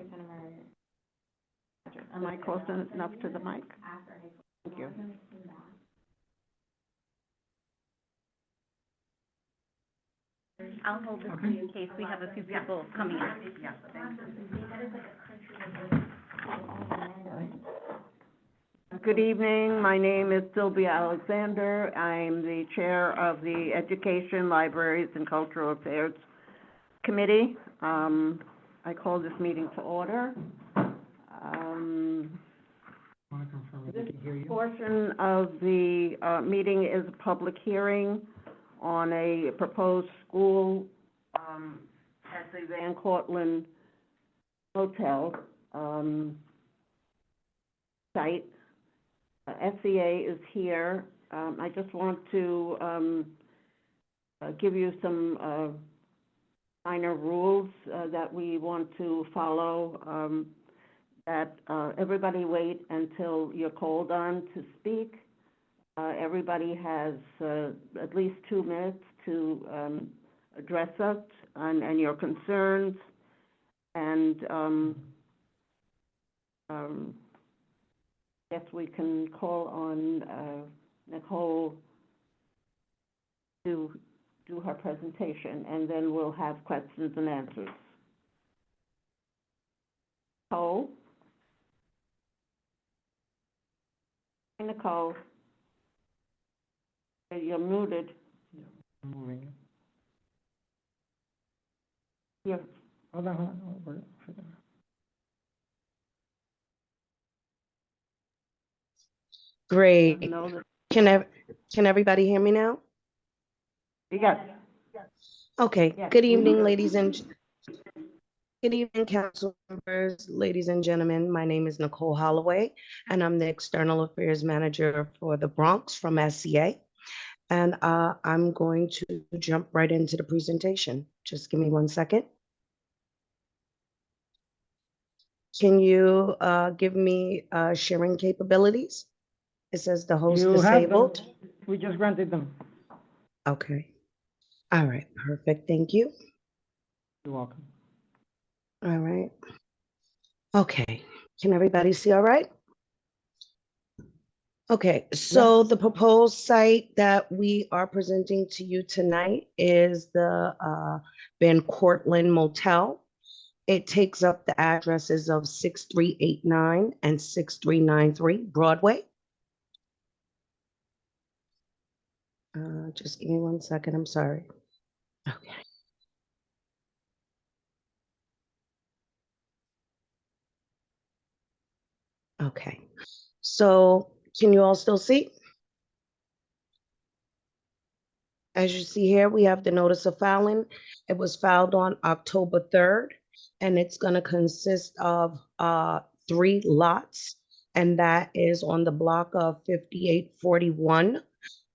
Am I close enough to the mic? Thank you. I'll hold this in case we have a few people coming in. Good evening. My name is Sylvia Alexander. I'm the chair of the Education, Libraries, and Cultural Affairs Committee. I call this meeting to order. This portion of the meeting is a public hearing on a proposed school at the Van Cortlandt Hotel site. SEA is here. I just want to give you some minor rules that we want to follow. That everybody wait until you're called on to speak. Everybody has at least 2 minutes to address us and your concerns. And guess we can call on Nicole to do her presentation, and then we'll have questions and answers. Nicole? Hey, Nicole? You're muted. I'm moving. You're, Hold on. Great. know that, Can everybody hear me now? you got, Okay. Yes, Good we evening, do. good evening, council members, ladies and gentlemen. My name is Nicole Holloway, and I'm the External Affairs Manager for the Bronx from SCA. And I'm going to jump right into the presentation. Just give me 1 second. Can you give me sharing capabilities? It says the host You have them. disabled. We just granted them. Okay. All right, perfect. Thank you. You're welcome. All right. Okay. Can everybody see all right? Okay, so the proposed site that we are presenting to you tonight is the Van Cortlandt Motel. It takes up the addresses of 6389 and 6393 Broadway. Just give me 1 second, I'm sorry. Okay. Okay, so can you all still see? As you see here, we have the notice of filing. It was filed on October 3rd, and it's going to consist of 3 lots, and that is on the block of 5841,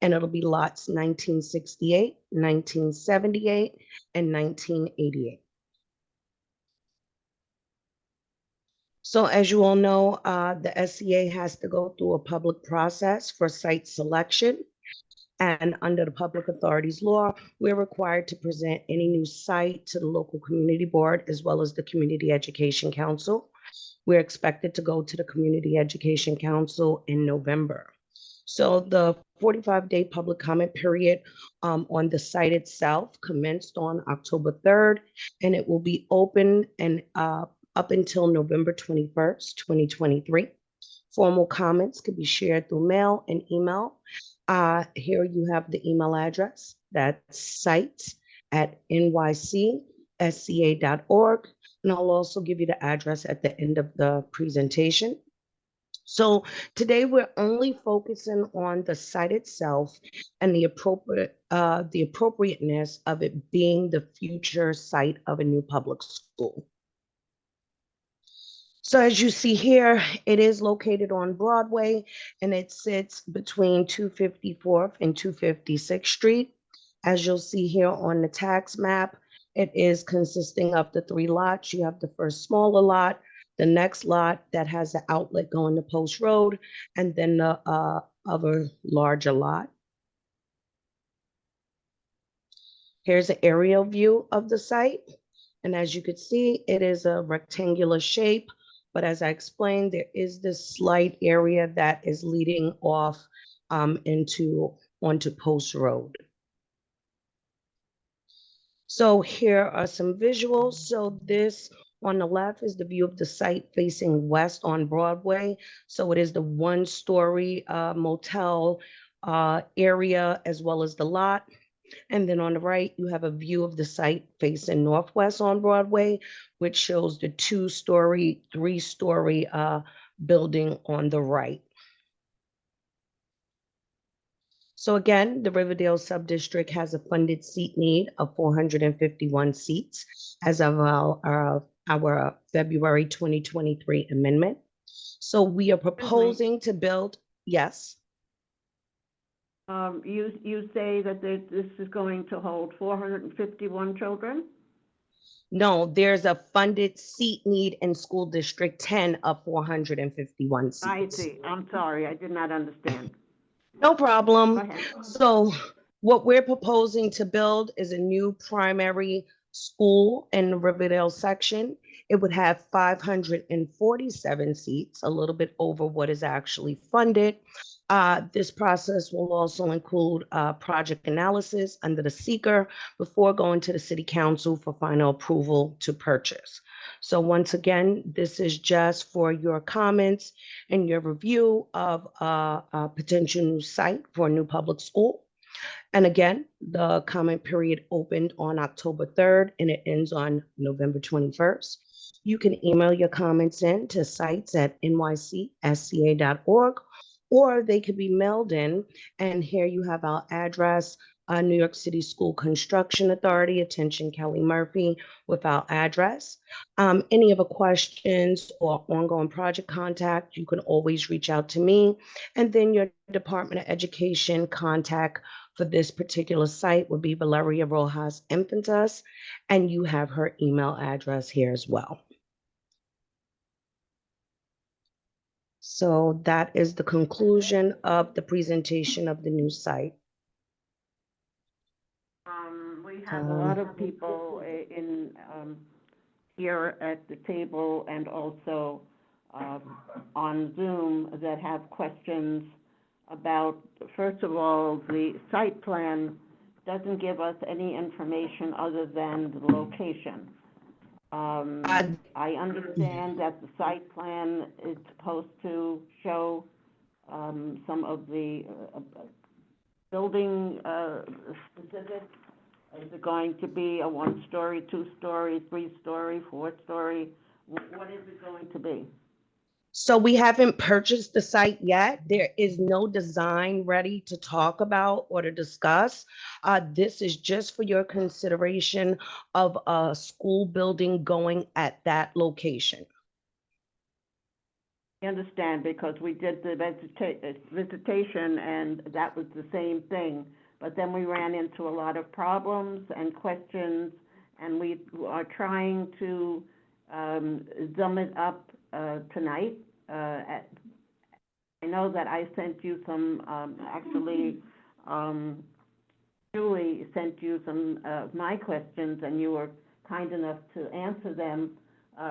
and it'll be lots 1968, 1978, and 1988. So as you all know, the SCA has to go through a public process for site selection. And under the Public Authorities Law, we're required to present any new site to the local community board as well as the Community Education Council. We're expected to go to the Community Education Council in November. So the 45-day public comment period on the site itself commenced on October 3rd, and it will be open and up until November 21st, 2023. Formal comments could be shared through mail and email. Here you have the email address. That's site@nycsca.org. And I'll also give you the address at the end of the presentation. So today we're only focusing on the site itself and the appropriateness of it being the future site of a new public school. So as you see here, it is located on Broadway, and it sits between 254th and 256th Street. As you'll see here on the tax map, it is consisting of the 3 lots. You have the first smaller lot, the next lot that has the outlet going to Post Road, and then the other larger lot. Here's an aerial view of the site. And as you could see, it is a rectangular shape, but as I explained, there is this slight area that is leading off onto Post Road. So here are some visuals. So this on the left is the view of the site facing west on Broadway. So it is the one-story motel area as well as the lot. And then on the right, you have a view of the site facing northwest on Broadway, which shows the two-story, three-story building on the right. So again, the Riverdale Subdistrict has a funded seat need of 451 seats as of our February 2023 amendment. So we are proposing to build, yes. You say that this is going to hold 451 children? No, there's a funded seat need in School District 10 of 451 seats. I see. I'm sorry, I did not understand. No Go problem. ahead. So what we're proposing to build is a new primary school in the Riverdale section. It would have 547 seats, a little bit over what is actually funded. This process will also include project analysis under the seeker before going to the City Council for final approval to purchase. So once again, this is just for your comments and your review of a potential new site for a new public school. And again, the comment period opened on October 3rd and it ends on November 21st. You can email your comments in to sites@nycsca.org, or they could be mailed in. And here you have our address, New York City School Construction Authority, attention Kelly Murphy, with our address. Any other questions or ongoing project contact, you can always reach out to me. And then your Department of Education contact for this particular site would be Valeria Rojas Infantas, and you have her email address here as well. So that is the conclusion of the presentation of the new site. We have a lot of people in here at the table and also on Zoom that have questions about, first of all, the site plan doesn't give us any information other than the location. I understand that the site plan is supposed to show some of the building specifics. Is it going to be a one-story, two-story, three-story, four-story? What is it going to be? So we haven't purchased the site yet. There is no design ready to talk about or to discuss. This is just for your consideration of a school building going at that location. I understand, because we did the visitation and that was the same thing. But then we ran into a lot of problems and questions, and we are trying to sum it up tonight. I know that I sent you some, Julie sent you some of my questions, and you were kind enough to answer them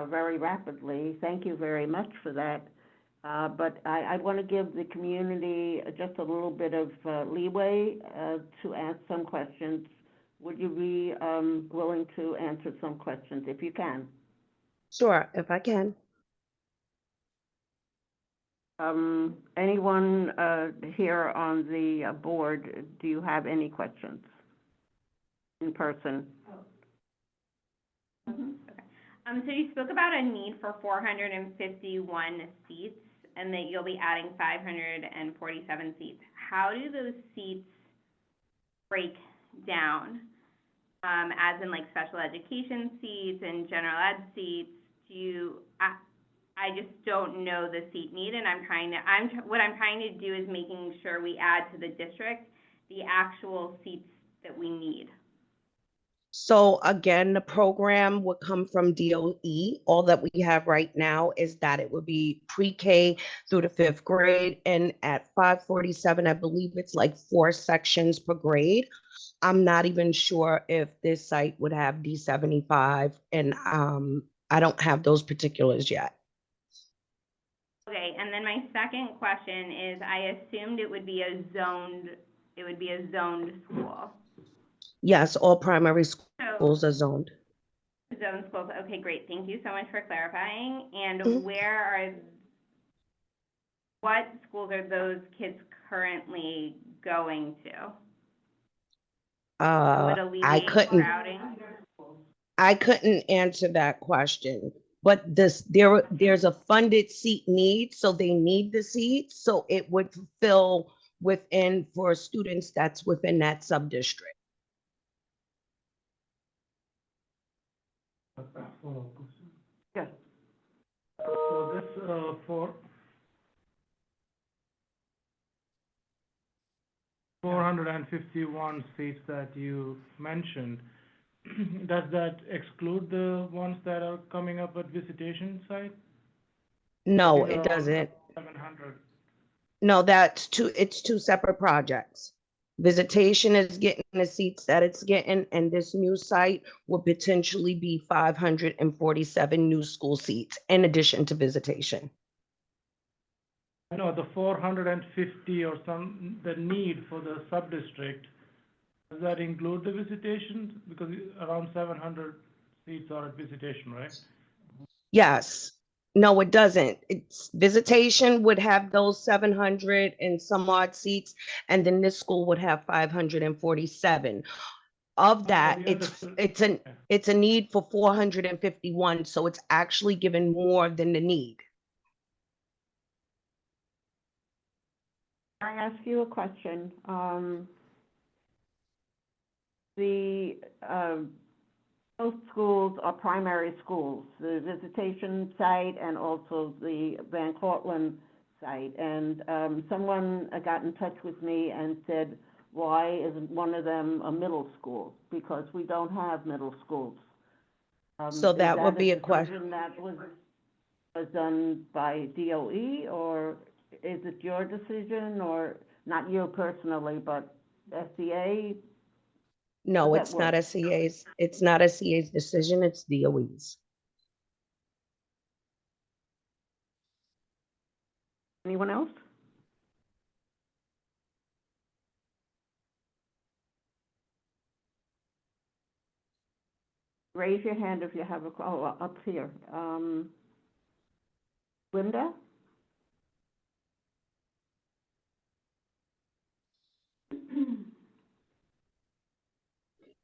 very rapidly. Thank you very much for that. But I want to give the community just a little bit of leeway to ask some questions. Would you be willing to answer some questions if you can? Sure, if I can. Anyone here on the board, do you have any questions in person? So you spoke about a need for 451 seats and that you'll be adding 547 seats. How do those seats break down? As in like special education seats and general ed seats? I just don't know the seat need, and what I'm trying to do is making sure we add to the district the actual seats that we need. So again, the program would come from DOE. All that we have right now is that it would be pre-K through the 5th grade. And at 547, I believe it's like 4 sections per grade. I'm not even sure if this site would have D75, and I don't have those particulars yet. Okay, and then my second question is, I assumed it would be a zoned school. Yes, all primary So, schools are zoned. zone schools, okay, great, thank you so much for clarifying. And Mhm. what schools are those kids currently going to? That would I alleviate couldn't, crowding? I couldn't answer that question. But there's a funded seat need, so they need the seats, so it would fulfill within for students that's within that sub-district. Yes. So this, for 451 seats that you mentioned, does that exclude the ones that are coming up at visitation site? No, These are it all doesn't. 700. No, it's two separate projects. Visitation is getting the seats that it's getting, and this new site will potentially be 547 new school seats in addition to visitation. I know the 450 or the need for the sub-district, does that include the visitation? Because around 700 seats are at visitation, right? Yes. No, it doesn't. It's visitation would have those 700 and some odd seats, and then this school would have 547. Of that, We it's understood. it's an Yeah. it's a need for 451, so it's actually given more than the need. Can I ask you a question? Both schools are primary schools, the visitation site and also the Van Cortlandt site. And, someone got in touch with me and said, why isn't one of them a middle school? Because we don't have middle schools. So that would be a Is that a question. decision that was done by DOE, or is it your decision, or not you personally, but SEA? No, Does that it's not work? SEA's decision, it's DOE's. Anyone else? Raise your hand if you have up here. Linda?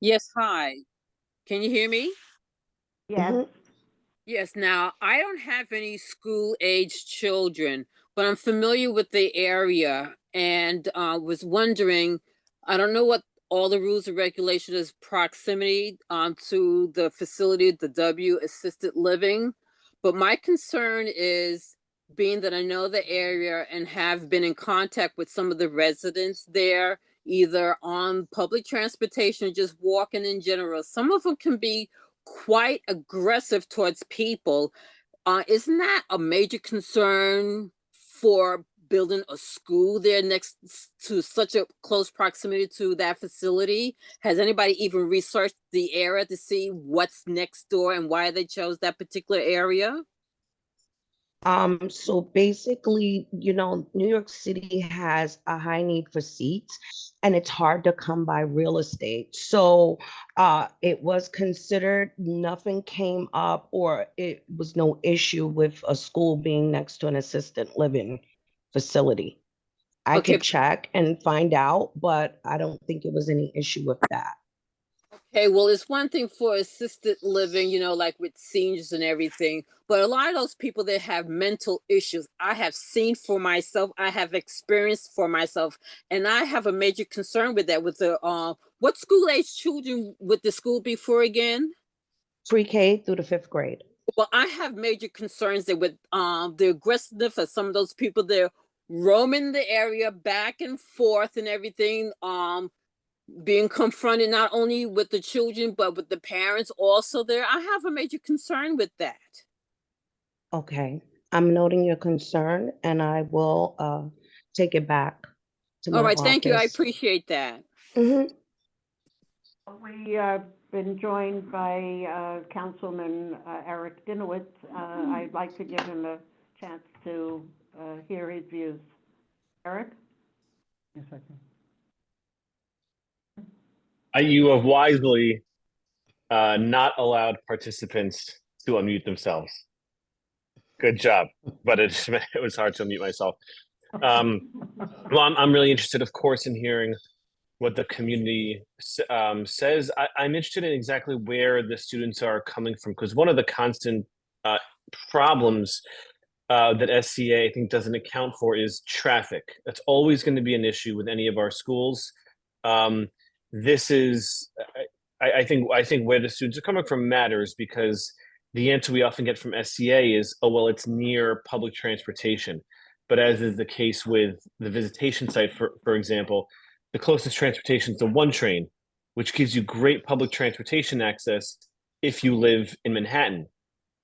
Yes, hi. Can you hear me? Yes. Mhm. Yes, now I don't have any school-aged children, but I'm familiar with the area and was wondering, I don't know what all the rules and regulations is proximity to the facility, the W assisted living, but my concern is being that I know the area and have been in contact with some of the residents there, either on public transportation or just walking in general. Some of them can be quite aggressive towards people. Isn't that a major concern for building a school there next to such a close proximity to that facility? Has anybody even researched the area to see what's next door and why they chose that particular area? So basically, New York City has a high need for seats, and it's hard to come by real estate. So it was considered, nothing came up, or it was no issue with a school being next to an assisted living facility. I Okay, could check and find out, but I don't think it was any issue with that. okay, well, it's one thing for assisted living, like with seniors and everything, but a lot of those people that have mental issues, I have seen for myself, I have experienced for myself, and I have a major concern with that. With the what school age children would the school be for again? Pre-K through the fifth grade. Well, I have major concerns that with the aggressiveness of some of those people, they're roaming the area back and forth and everything. Being confronted not only with the children but with the parents also there. I have a major concern with that. Okay, I'm noting your concern, and I will take it back to All my right, thank you. I office. appreciate that. Mhm. We, been joined by, Councilman, Eric Dinowitz. I'd like to give him a chance to, hear his views. Eric? Yes, I can. You have wisely not allowed participants to unmute themselves. Good job, but it was hard to unmute myself. Well, I'm really interested, of course, in hearing what the community says. I'm interested in exactly where the students are coming from, because one of the constant problems that SCA I think doesn't account for is traffic. That's always going to be an issue with any of our schools. This is, I think where the students are coming from matters, because the answer we often get from SCA is, oh, well, it's near public transportation. But as is the case with the visitation site, for example, the closest transportation is the one train, which gives you great public transportation access if you live in Manhattan.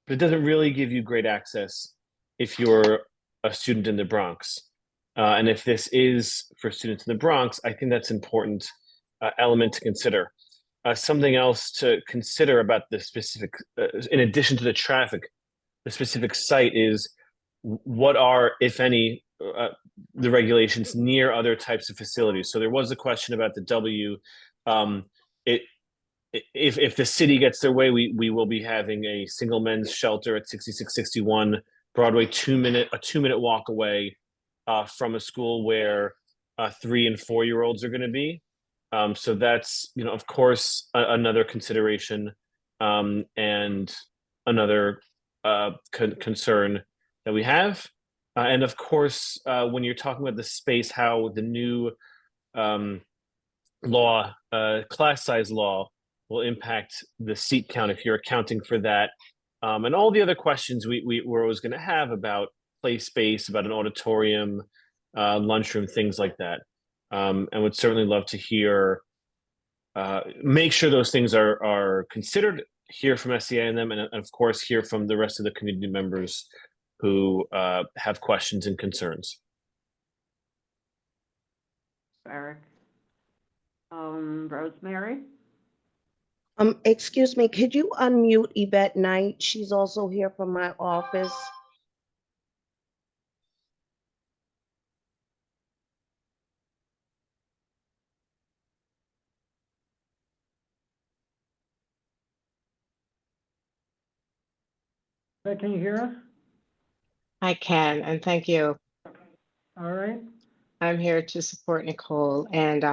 But it doesn't really give you great access if you're a student in the Bronx. And if this is for students in the Bronx, I think that's an important element to consider. Something else to consider about the specific, in addition to the traffic, the specific site is what are, if any, the regulations near other types of facilities. So there was a question about the W. If the city gets their way, we will be having a single men's shelter at 6661 Broadway, a 2-minute walk away from a school where 3 and 4-year-olds are going to be. So that's, of course, another consideration and another concern that we have. And of course, when you're talking about the space, how the new law, class size law, will impact the seat count if you're accounting for that. And all the other questions we're always going to have about play space, about an auditorium, lunchroom, things like that. And would certainly love to hear, make sure those things are considered, hear from SCA and them, and of course, hear from the rest of the community members who have questions and concerns. Eric? Rosemary? Excuse me, could you unmute Yvette Knight? She's also here from my office. Can you hear us? I can, and thank you. All right. I'm here to support Nicole. And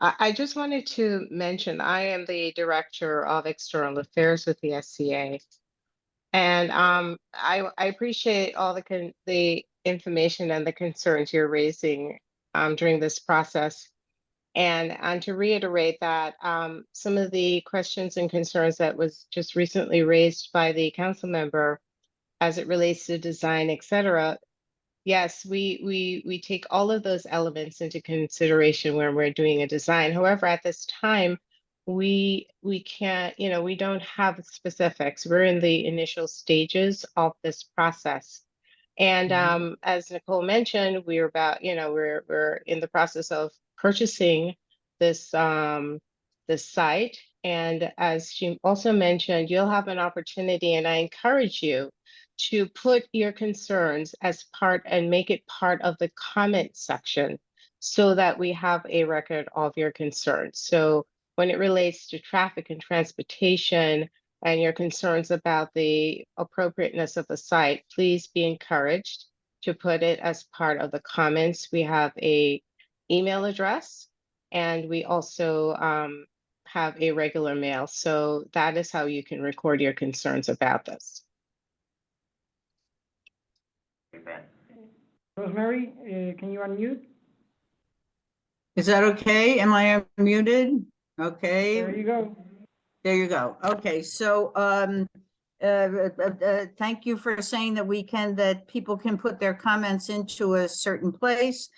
I just wanted to mention, I am the Director of External Affairs with the SCA. And I appreciate all the information and the concerns you're raising during this process. And to reiterate that some of the questions and concerns that was just recently raised by the council member as it relates to design, et cetera, yes, we take all of those elements into consideration when we're doing a design. However, at this time, we can't, we don't have specifics. We're in the initial stages of this process. And as Nicole mentioned, we're about, we're in the process of purchasing this this site. And as she also mentioned, you'll have an opportunity, and I encourage you to put your concerns as part and make it part of the comment section so that we have a record of your concerns. So when it relates to traffic and transportation and your concerns about the appropriateness of the site, please be encouraged to put it as part of the comments. We have an email address, and we also have a regular mail. So that is how you can record your concerns about this. Rosemary, can you unmute? Is that okay? Am I unmuted? Okay. There you go. There you go. Okay, so thank you for saying that people can put their comments into a certain place.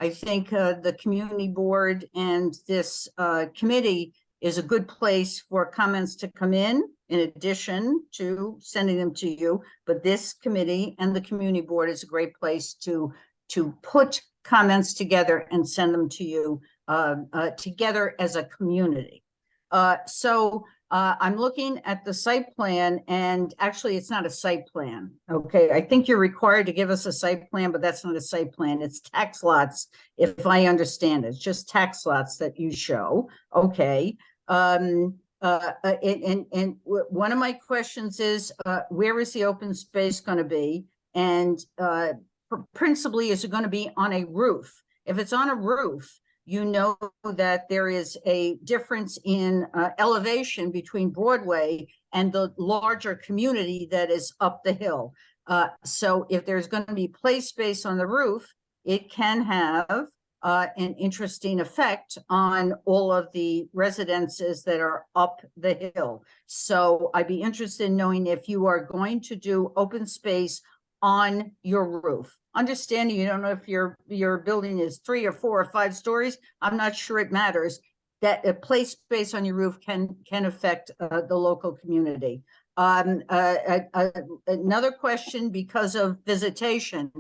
I think the community board and this committee is a good place for comments to come in addition to sending them to you. But this committee and the community board is a great place to put comments together and send them to you together as a community. I'm looking at the site plan, and actually it's not a site plan. Okay, I think you're required to give us a site plan, but that's not a site plan. It's tax lots, if I understand it. It's just tax lots that you show. Okay. One of my questions is, where is the open space going to be? And principally, is it going to be on a roof? If it's on a roof, you know that there is a difference in elevation between Broadway and the larger community that is up the hill. So if there's going to be play space on the roof, it can have an interesting effect on all of the residences that are up the hill. So I'd be interested in knowing if you are going to do open space on your roof. Understanding you don't know if your building is 3 or 4 or 5 stories. I'm not sure it matters. That a play space on your roof can affect the local community. Another question because of visitation.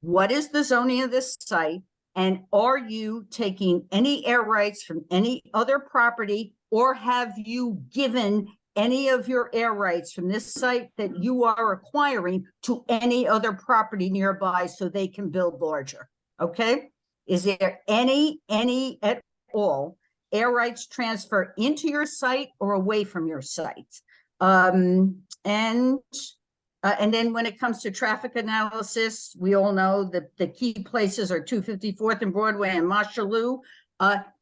What is the zoning of this site? And are you taking any air rights from any other property, or have you given any of your air rights from this site that you are acquiring to any other property nearby so they can build larger? Okay. Is there any at all air rights transfer into your site or away from your site? And then when it comes to traffic analysis, we all know that the key places are 254th and Broadway and Marshalloo.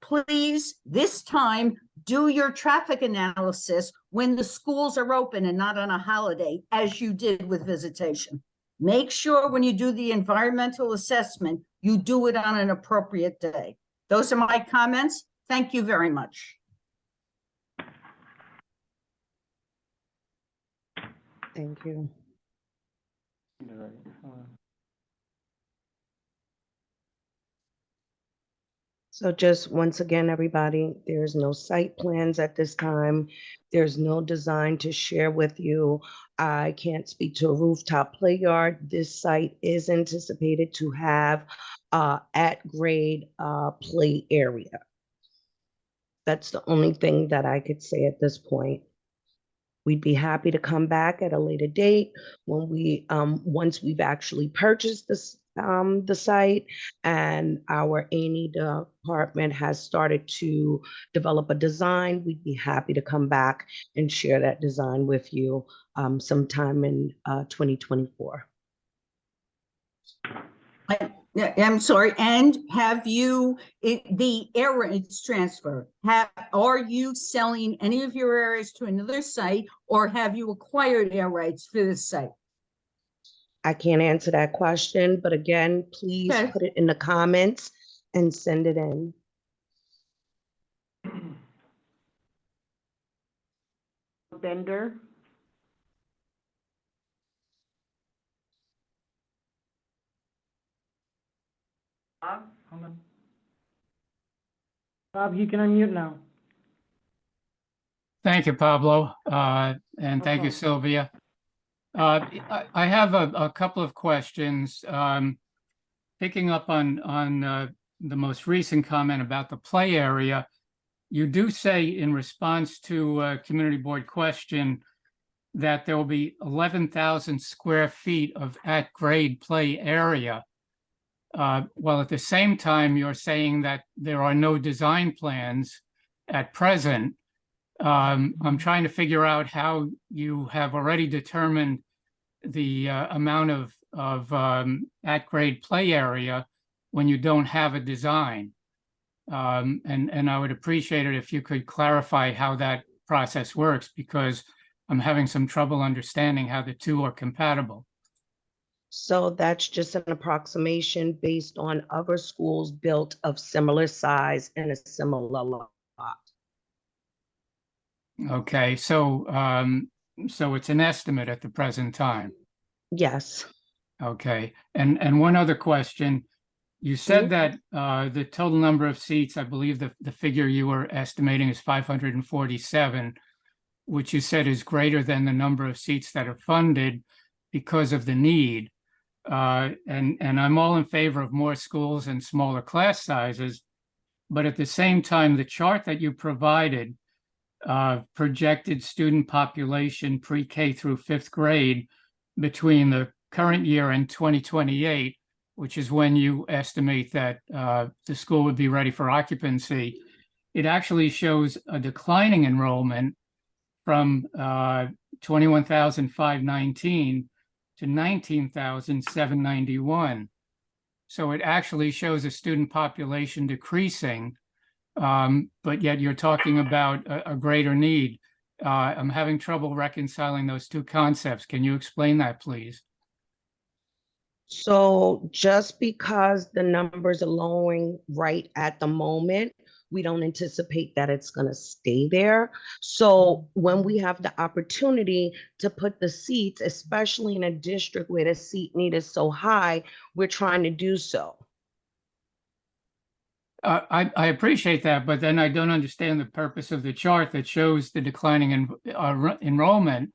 Please, this time, do your traffic analysis when the schools are open and not on a holiday, as you did with visitation. Make sure when you do the environmental assessment, you do it on an appropriate day. Those are my comments. Thank you very much. Thank you. So just once again, everybody, there's no site plans at this time. There's no design to share with you. I can't speak to a rooftop play yard. This site is anticipated to have at grade play area. That's the only thing that I could say at this point. We'd be happy to come back at a later date when we, once we've actually purchased this, the site, and our A&E department has started to develop a design. We'd be happy to come back and share that design with you sometime in 2024. I'm sorry, and have you, the air rights transfer, are you selling any of your areas to another site, or have you acquired air rights for this site? I can't answer that question, but again, please Okay. put it in the comments and send it in. Bender? Bob, you can unmute now. Thank you, Pablo, and thank you, Okay. Sylvia. I have a couple of questions. Picking up on the most recent comment about the play area, you do say in response to a community board question that there will be 11,000 square feet of at-grade play area. While at the same time, you're saying that there are no design plans at present. I'm trying to figure out how you have already determined the amount of at-grade play area when you don't have a design. And I would appreciate it if you could clarify how that process works, because I'm having some trouble understanding how the two are compatible. So that's just an approximation based on other schools built of similar size and a similar lot. Okay, so it's an estimate at the present time. Yes. Okay, and one other question. You said that the total number of seats, I believe the figure you were estimating is 547, which you said is greater than the number of seats that are funded because of the need. And I'm all in favor of more schools and smaller class sizes. but at the same time, the chart that you provided projected student population pre-K through fifth grade between the current year and 2028, which is when you estimate that the school would be ready for occupancy. It actually shows a declining enrollment from 21,519 to 19,791. So it actually shows a student population decreasing, but yet you're talking about a greater need. I'm having trouble reconciling those two concepts. Can you explain that, please? So just because the numbers are lowering right at the moment, we don't anticipate that it's going to stay there. So when we have the opportunity to put the seats, especially in a district where the seat need is so high, we're trying to do so. I appreciate that, but then I don't understand the purpose of the chart that shows the declining enrollment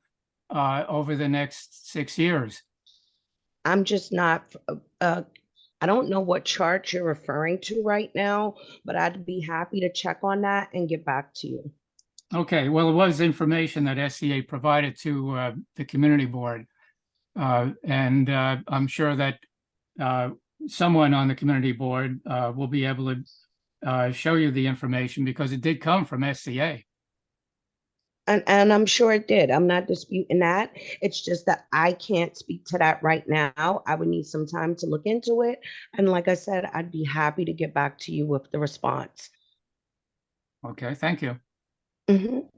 over the next 6 years. I'm just not, I don't know what chart you're referring to right now, but I'd be happy to check on that and get back to you. Okay, well, it was information that SCA provided to the community board. And I'm sure that someone on the community board will be able to show you the information because it did come from SCA. And I'm sure it did. I'm not disputing that. It's just that I can't speak to that right now. I would need some time to look into it. And like I said, I'd be happy to get back to you with the response. Okay, thank you. Mhm.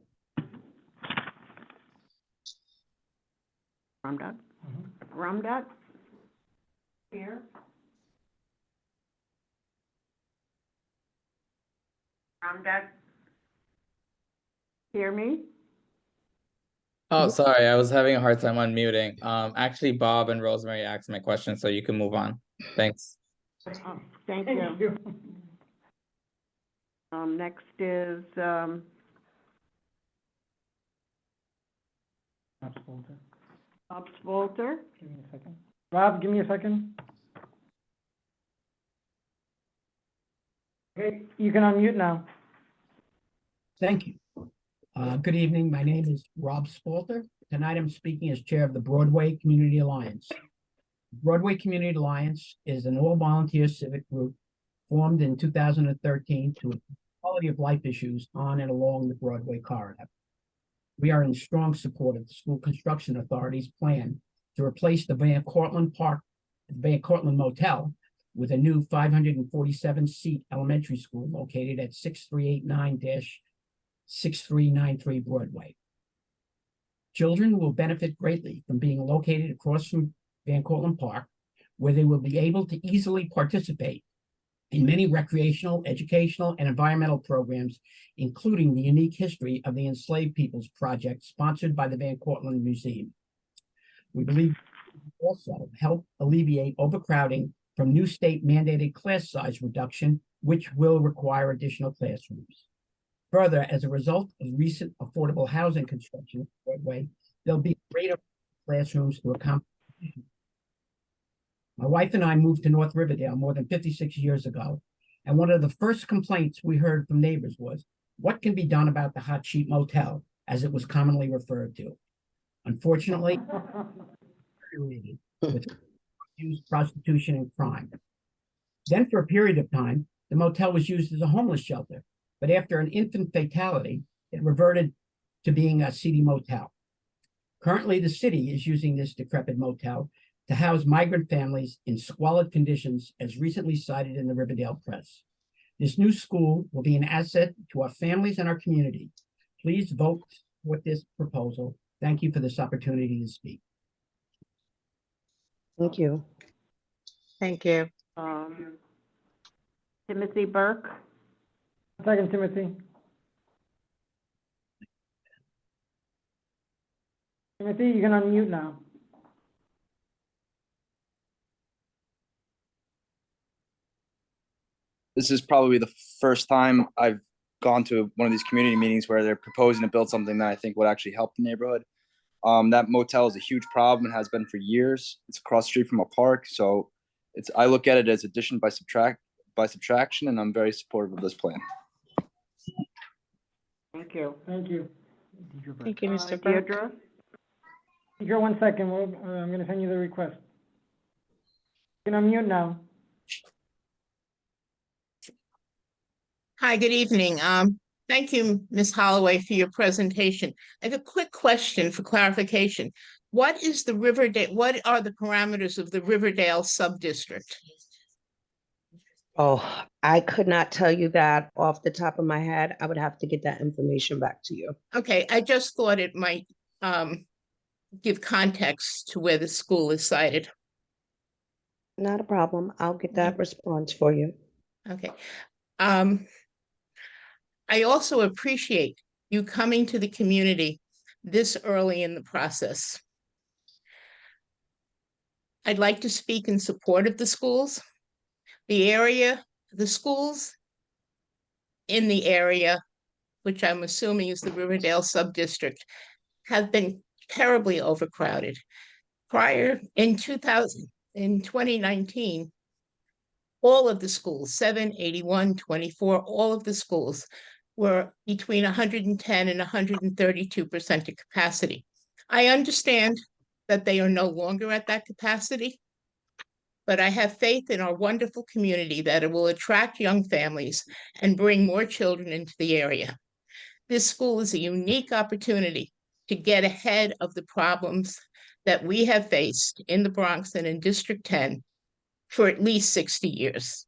Ramdat? Ramdat? Here? Ramdat? Hear me? Oh, sorry, I was having a hard time unmuting. Actually, Bob and Rosemary asked my question, so you can move on. Thanks. Oh, thank you. Next is, Rob Spolter. Bob Spolter. Give me a second. Rob, give me a second. Okay, you can unmute now. Thank you. Good evening. My name is Rob Spolter. Tonight I'm speaking as chair of the Broadway Community Alliance. Broadway Community Alliance is an all-volunteer civic group formed in 2013 to address quality of life issues on and along the Broadway corridor. We are in strong support of the School Construction Authority's plan to replace the Van Cortlandt Motel with a new 547-seat elementary school located at 6389-6393 Broadway. Children will benefit greatly from being located across from Van Cortlandt Park, where they will be able to easily participate in many recreational, educational, and environmental programs, including the unique history of the Enslaved Peoples Project sponsored by the Van Cortlandt Museum. We believe also help alleviate overcrowding from new state mandated class size reduction, which will require additional classrooms. Further, as a result of recent affordable housing construction at Broadway, there'll be greater classrooms to accommodate. My wife and I moved to North Riverdale more than 56 years ago, and one of the first complaints we heard from neighbors was, what can be done about the Hot Sheet Motel, as it was commonly referred to? Unfortunately, with abuse, prostitution, and crime. Then for a period of time, the motel was used as a homeless shelter, but after an infant fatality, it reverted to being a seedy motel. Currently, the city is using this decrepit motel to house migrant families in squalid conditions, as recently cited in the Riverdale Press. This new school will be an asset to our families and our community. Please vote with this proposal. Thank you for this opportunity to speak. Thank you. Thank you. Timothy Burke. Second, Timothy. Timothy, you can unmute now. This is probably the first time I've gone to one of these community meetings where they're proposing to build something that I think would actually help the neighborhood. That motel is a huge problem and has been for years. It's across the street from a park, so I look at it as addition by by subtraction, and I'm very supportive of this plan. Thank you. Thank you. Thank you, Mr. Burke. Deirdre? Deirdre, 1 second, I'm gonna send you the request. You can unmute now. Hi, good evening. Thank you, Ms. Holloway, for your presentation. I have a quick question for clarification. What are the parameters of the Riverdale sub-district? Oh, I could not tell you that off the top of my head. I would have to get that information back to you. Okay, I just thought it might give context to where the school is sited. Not a problem. I'll get that response for you. Okay. I also appreciate you coming to the community this early in the process. I'd like to speak in support of the schools. The schools in the area, which I'm assuming is the Riverdale sub-district, have been terribly overcrowded. In 2019, all of the schools, 7, 81, 24, all of the schools were between 110 and 132% of capacity. I understand that they are no longer at that capacity, but I have faith in our wonderful community that it will attract young families and bring more children into the area. This school is a unique opportunity to get ahead of the problems that we have faced in the Bronx and in District 10 for at least 60 years.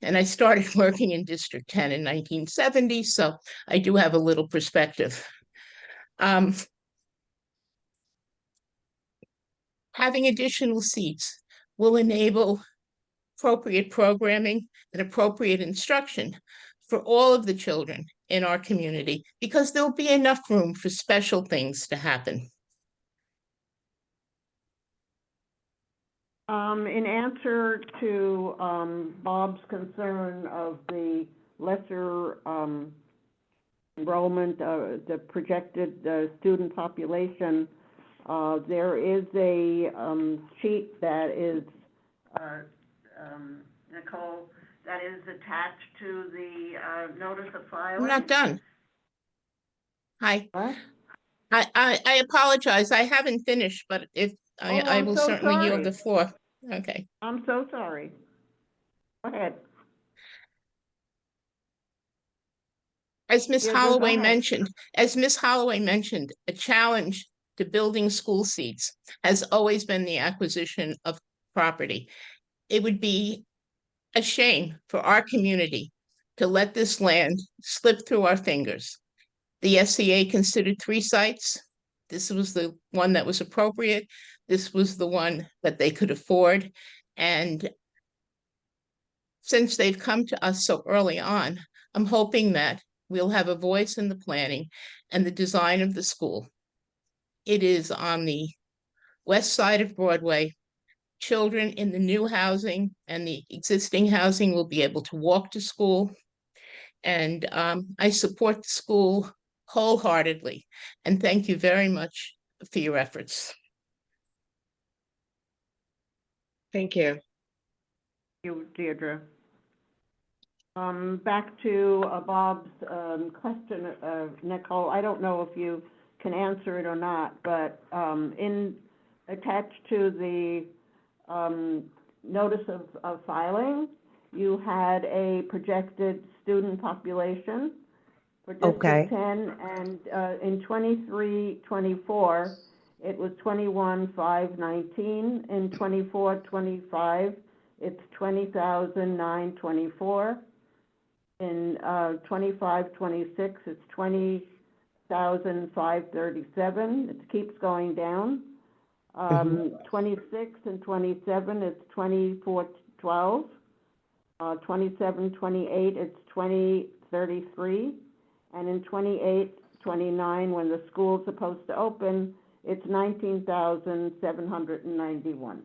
And I started working in District 10 in 1970, so I do have a little perspective. Having additional seats will enable appropriate programming and appropriate instruction for all of the children in our community, because there'll be enough room for special things to happen. In answer to Bob's concern of the lesser enrollment, the projected student population, there is a sheet that is, Nicole, that is attached to the notice of filing. I'm not done. Hi. What? I apologize. I haven't finished, but if I I'm will so certainly yield sorry. the floor. Okay. I'm so sorry. Go ahead. As Ms. Yeah, go Holloway ahead. mentioned, a challenge to building school seats has always been the acquisition of property. It would be a shame for our community to let this land slip through our fingers. The SCA considered 3 sites. This was the one that was appropriate. This was the one that they could afford. And since they've come to us so early on, I'm hoping that we'll have a voice in the planning and the design of the school. It is on the west side of Broadway. Children in the new housing and the existing housing will be able to walk to school. And I support the school wholeheartedly. And thank you very much for your efforts. Thank you. Thank you, Deirdre. Back to Bob's question, Nicole. I don't know if you can answer it or not, but attached to the notice of filing, you had a projected student population for Okay. District 10, and in 23-24, it was 21,519. In 24-25, it's 20,924. In 25-26, it's 20,537. It keeps going down. 26 and 27, it's 2,412. 27-28, it's 2033. And in 28-29, when the school's supposed to open, it's 19,791.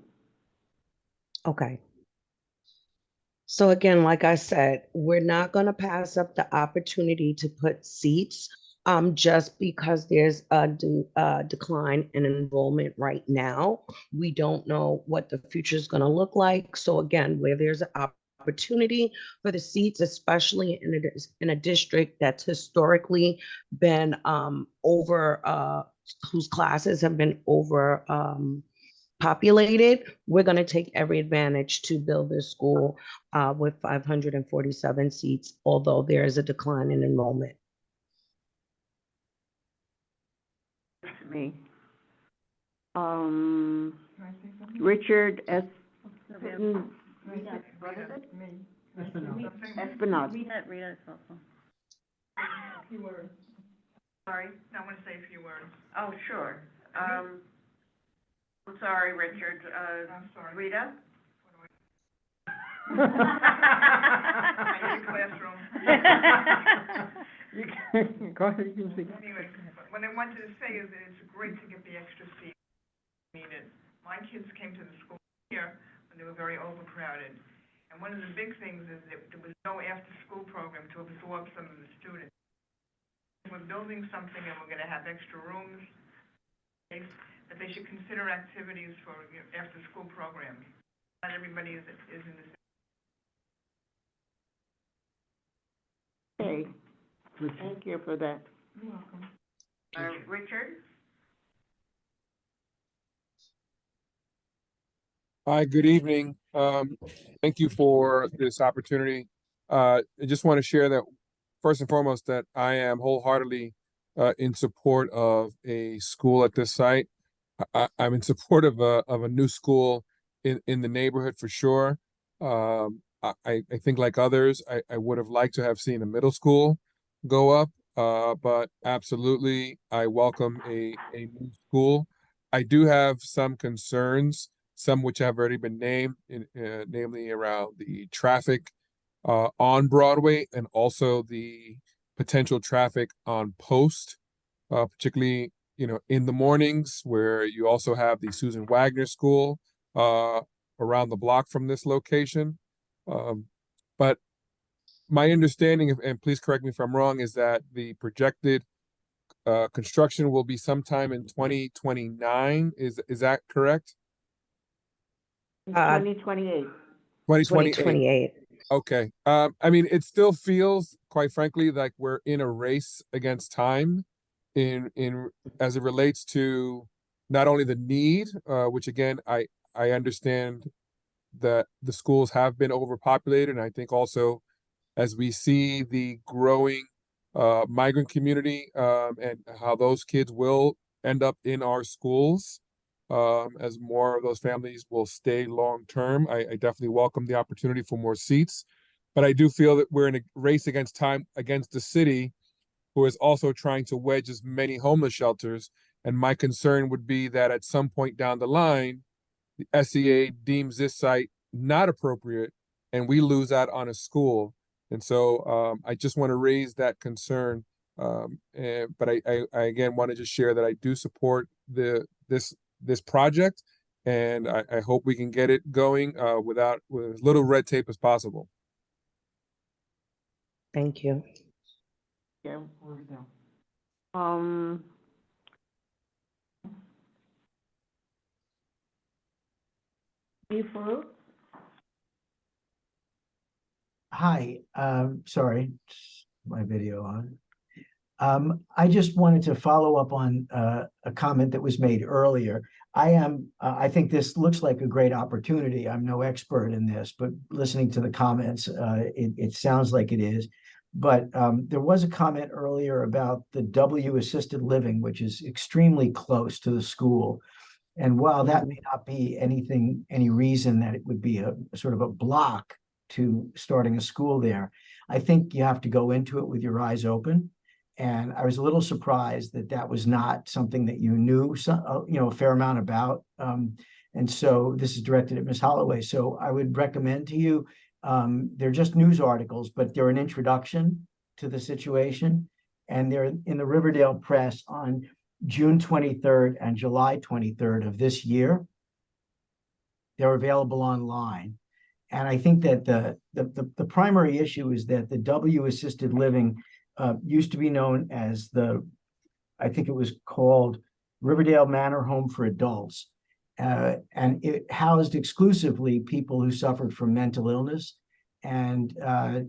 Okay. So again, like I said, we're not going to pass up the opportunity to put seats just because there's a decline in enrollment right now. We don't know what the future is going to look like. So again, where there's an opportunity for the seats, especially in a district that's historically been whose classes have been over populated. We're going to take every advantage to build this school with 547 seats, although there is a decline in enrollment. Me. Richard S. Espinal. Rita is also. Few words. Sorry, I want to say a few words. Oh, sure. I'm sorry, Richard. I'm sorry. Rita? I need a classroom. You can, go ahead, you can speak. Anyway, what I wanted to say is that it's great to get the extra seats needed. My kids came to the school here when they were very overcrowded. And one of the big things is that there was no after-school program to absorb some of the students. If we're building something and we're gonna have extra rooms, that they should consider activities for, after-school programs. Not everybody is in the Okay, thank you for that. You're welcome. Richard? Hi, good evening. Thank you for this opportunity. I just want to share that first and foremost that I am wholeheartedly in support of a school at this site. I'm in support of a new school in the neighborhood for sure. I think like others, I would have liked to have seen a middle school go up, but absolutely I welcome a new school. I do have some concerns, some which have already been named, namely around the traffic on Broadway and also the potential traffic on Post, particularly in the mornings where you also have the Susan Wagner School around the block from this location. But my understanding, and please correct me if I'm wrong, is that the projected construction will be sometime in 2029. Is that correct? 2028. 2028. Okay. I mean, it still feels, quite frankly, like we're in a race against time in as it relates to not only the need, which again, I understand that the schools have been overpopulated. And I think also as we see the growing migrant community and how those kids will end up in our schools, as more of those families will stay long term. I definitely welcome the opportunity for more seats, but I do feel that we're in a race against time against the city, who is also trying to wedge as many homeless shelters. And my concern would be that at some point down the line, the SEA deems this site not appropriate and we lose out on a school. And so I just want to raise that concern. But I again want to just share that I do support this project, and I hope we can get it going with as little red tape as possible. Thank you. Yeah. Farouk? Hi, sorry, my video on. I just wanted to follow up on a comment that was made earlier. I think this looks like a great opportunity. I'm no expert in this, but listening to the comments, it sounds like it is. But there was a comment earlier about the W assisted living, which is extremely close to the school. And while that may not be any reason that it would be a sort of a block to starting a school there, I think you have to go into it with your eyes open. And I was a little surprised that that was not something that you knew, a fair amount about. And so this is directed at Ms. Holloway. So I would recommend to you, they're just news articles, but they're an introduction to the situation. And they're in the Riverdale Press on June 23rd and July 23rd of this year. They're available online. And I think that the primary issue is that the W assisted living used to be known as I think it was called Riverdale Manor Home for Adults. And it housed exclusively people who suffered from mental illness And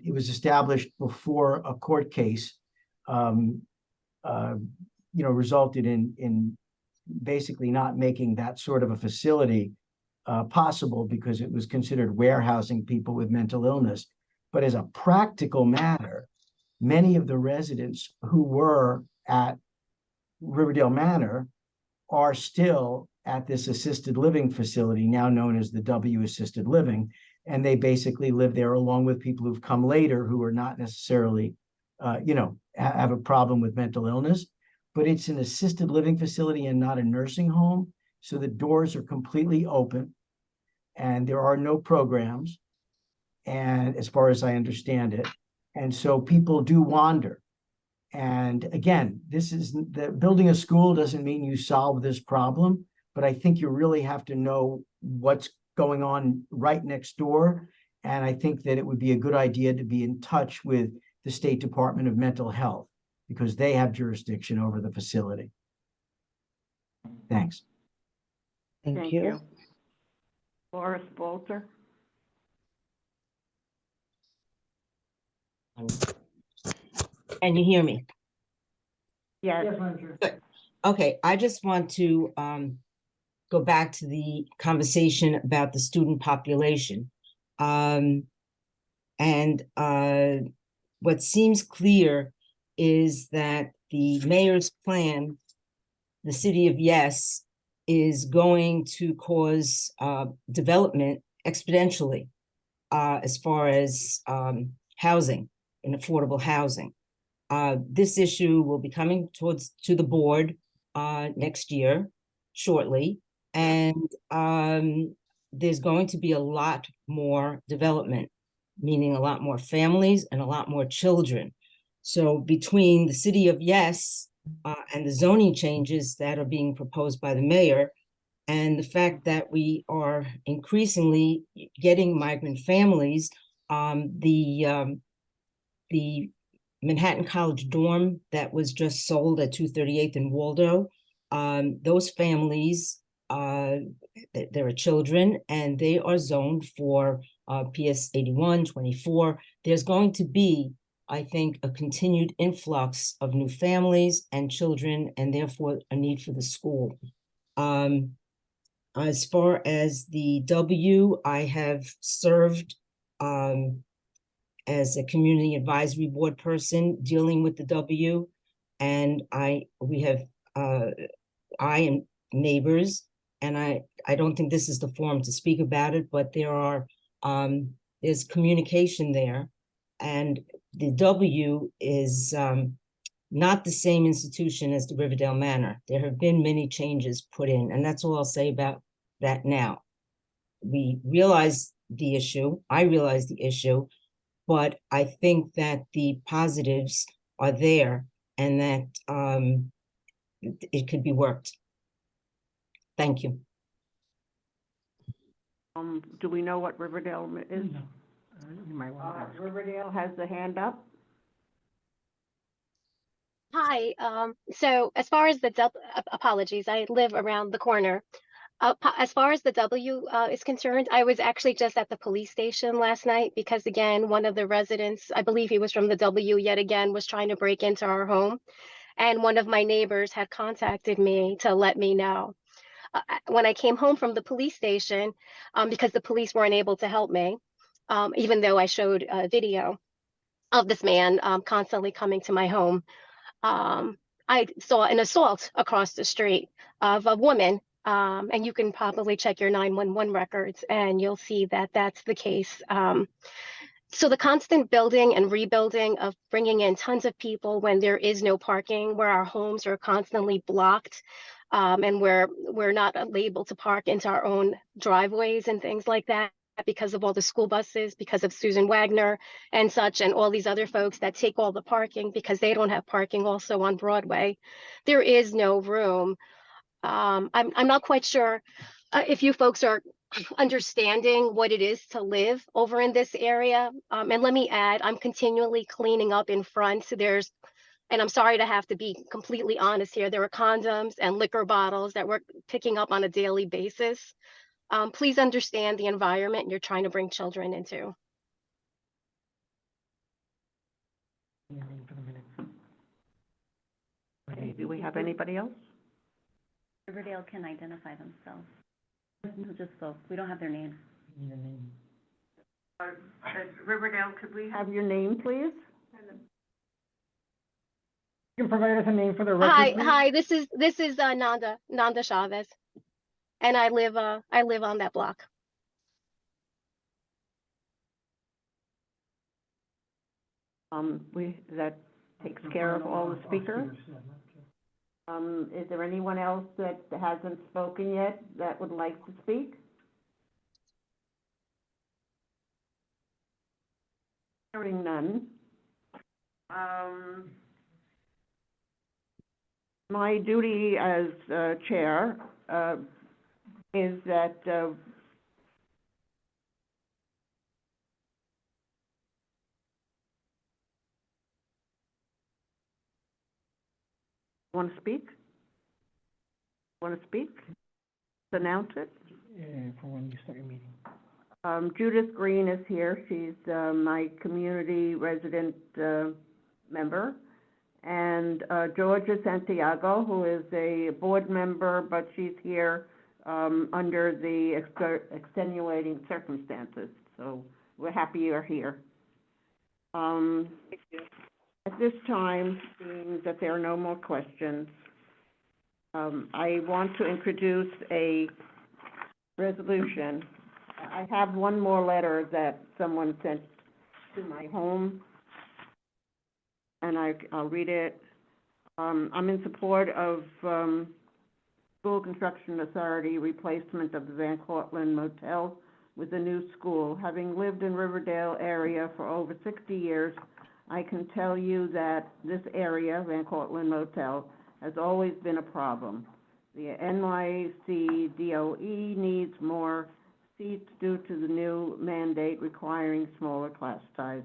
it was established before a court case, resulted in basically not making that sort of a facility possible because it was considered warehousing people with mental illness. But as a practical matter, many of the residents who were at Riverdale Manor are still at this assisted living facility, now known as the W Assisted Living. And they basically live there along with people who've come later who are not necessarily, have a problem with mental illness. But it's an assisted living facility and not a nursing home. So the doors are completely open and there are no programs. And as far as I understand it, and so people do wander. And again, building a school doesn't mean you solve this problem, but I think you really have to know what's going on right next door. And I think that it would be a good idea to be in touch with the State Department of Mental Health because they have jurisdiction over the facility. Thanks. Thank you. Loris Bolter? Can you hear me? Yes. Good. Okay, I just want to go back to the conversation about the student population. What seems clear is that the mayor's plan, the city of Yes, is going to cause development exponentially as far as housing and affordable housing. This issue will be coming to the board next year, shortly, and there's going to be a lot more development, meaning a lot more families and a lot more children. So between the city of Yes and the zoning changes that are being proposed by the mayor, and the fact that we are increasingly getting migrant families, the Manhattan College dorm that was just sold at 238th and Waldo, those families, there are children and they are zoned for PS 81, 24. There's going to be, I think, a continued influx of new families and children, and therefore a need for the school. As far as the W, I have served as a community advisory board person dealing with the W, and I and neighbors, and I don't think this is the forum to speak about it, but there's communication there, and the W is not the same institution as the Riverdale Manor. There have been many changes put in, and that's all I'll say about that now. We realize the issue, I realize the issue, but I think that the positives are there and that it could be worked. Thank you. Do we know what Riverdale is? No. You might want to ask. Riverdale has the hand up. Hi, so as far as the apologies, I live around the corner. As far as the W is concerned, I was actually just at the police station last night because, again, one of the residents, I believe he was from the W yet again, was trying to break into our home. And one of my neighbors had contacted me to let me know. When I came home from the police station, because the police weren't able to help me, even though I showed a video of this man constantly coming to my home, I saw an assault across the street of a woman. And you can probably check your 911 records and you'll see that that's the case. So the constant building and rebuilding of bringing in tons of people when there is no parking, where our homes are constantly blocked, and we're not able to park into our own driveways and things like that because of all the school buses, because of Susan Wagner and such, and all these other folks that take all the parking because they don't have parking also on Broadway. There is no room. I'm not quite sure if you folks are understanding what it is to live over in this area. And let me add, I'm continually cleaning up in front. And I'm sorry to have to be completely honest here, there are condoms and liquor bottles that we're picking up on a daily basis. Please understand the environment you're trying to bring children into. Your name for the minutes. Okay, do we have anybody else? Riverdale can identify themselves. Person who just spoke, we don't have their name. Your name. Riverdale, could we have your name, please? You can provide us a name for the record, Hi, please? hi, this is Nanda Chavez. And I live on that block. That takes care of all the speakers. Is there anyone else that hasn't spoken yet that would like to speak? Hearing none. My duty as chair is that want to speak? Want to speak? Announce it? For when you start your meeting. Judith Green is here. She's my community resident member. And Georgia Santiago, who is a board member, but she's here under the extenuating circumstances. So we're happy you're here. At this time, being that there are no more questions, I want to introduce a resolution. I have one more letter that someone sent to my home, and I'll read it. I'm in support of School Construction Authority replacement of the Van Cortlandt Motel with a new school. Having lived in Riverdale area for over 60 years, I can tell you that this area, Van Cortlandt Motel, has always been a problem. The NYC DOE needs more seats due to the new mandate requiring smaller class size.